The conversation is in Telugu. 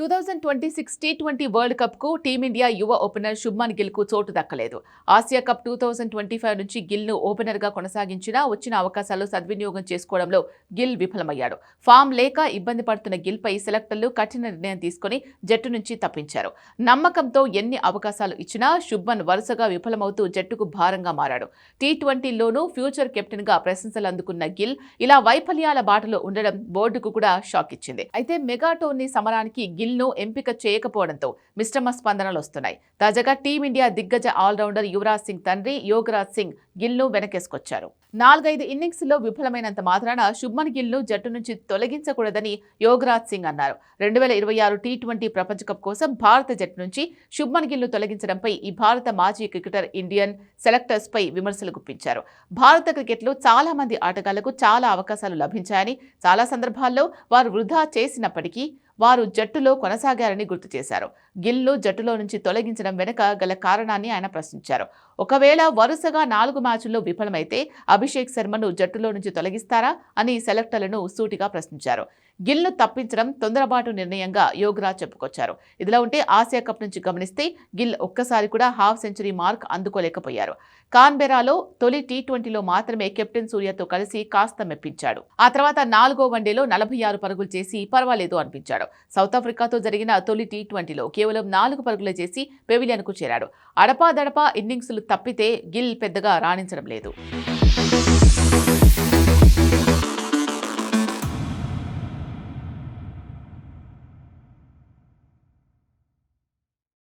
2026 టీ20 వరల్డ్ కప్ కు టీమిండియా యువ ఓపెనర్ శుభ్మన్ గిల్ కు చోటు దక్కలేదు. ఆసియా కప్ 2025 నుంచి గిల్ ను ఓపెనర్ గా కొనసాగించినా వచ్చిన అవకాశాలు సద్వినియోగం చేసుకోవడంలో గిల్ విఫలమయ్యాడు. ఫామ్ లేక ఇబ్బంది పడుతున్న గిల్ పై సెలెక్టర్లు కఠిన నిర్ణయం తీసుకుని జట్టు నుంచి తప్పించారు. నమ్మకంతో ఎన్ని అవకాశాలు ఇచ్చినా శుభ్మన్ వరుసగా విఫలమవుతూ జట్టుకు భారంగా మారాడు. టీ20లోనూ ఫ్యూచర్ కెప్టెన్ గా ప్రశంసలు అందుకున్న గిల్ ఇలా వైఫల్యాల బాటలో ఉండడం బోర్డుకు కూడా షాక్ ఇచ్చింది. అయితే మెగా టోర్నీ సమరానికి గిల్ ను ఎంపిక చేయకపోవడంతో మిశ్రమ స్పందనలు వస్తున్నాయి. తాజాగా టీమిండియా దిగ్గజ ఆల్రౌండర్ యువరాజ్ సింగ్ తండ్రి యోగరాజ్ సింగ్ గిల్ ను వెనకేసుకొచ్చారు. 4-5 ఇన్నింగ్స్ లో విఫలమైనంత మాత్రాన శుభ్మన్ గిల్ ను జట్టు నుంచి తొలగించకూడదని యోగరాజ్ సింగ్ అన్నారు. 2026 టీ20 ప్రపంచ కప్ కోసం భారత జట్టు నుంచి శుభ్మన్ గిల్ ను తొలగించడంపై ఈ భారత మాజీ క్రికెటర్ ఇండియన్ సెలెక్టర్స్ పై విమర్శలు గుప్పించారు. భారత క్రికెట్లో చాలా మంది ఆటగాళ్లకు చాలా అవకాశాలు లభించాయని, చాలా సందర్భాల్లో వారు వృధా చేసినప్పటికీ వారు జట్టులో కొనసాగారని గుర్తు చేశారు. గిల్ ను జట్టులో నుంచి తొలగించడం వెనుక గల కారణాన్ని ఆయన ప్రశ్నించారు. ఒకవేళ వరుసగా 4 మ్యాచ్ల్లో విఫలమైతే అభిషేక్ శర్మను జట్టులో నుంచి తొలగిస్తారా అని సెలెక్టర్లను సూటిగా ప్రశ్నించారు. గిల్ ను తప్పించడం తొందరపాటు నిర్ణయంగా యోగరాజ్ చెప్పుకొచ్చారు. ఇదిలా ఉంటే ఆసియా కప్ నుంచి గమనిస్తే గిల్ ఒక్కసారి కూడా హాఫ్ సెంచరీ మార్క్ అందుకోలేకపోయారు. కాన్బెరాలో తొలి టీ20లో మాత్రమే కెప్టెన్ సూర్యతో కలిసి కాస్త మెప్పించాడు. ఆ తర్వాత 4వ వన్డేలో 46 పరుగులు చేసి పర్వాలేదు అనిపించాడు. సౌత్ ఆఫ్రికాతో జరిగిన తొలి టీ20లో కేవలం 4 పరుగులే చేసి పెవిలియన్ కు చేరాడు. అడపాదడపా ఇన్నింగ్స్లు తప్పితే గిల్ పెద్దగా రాణించడం లేదు.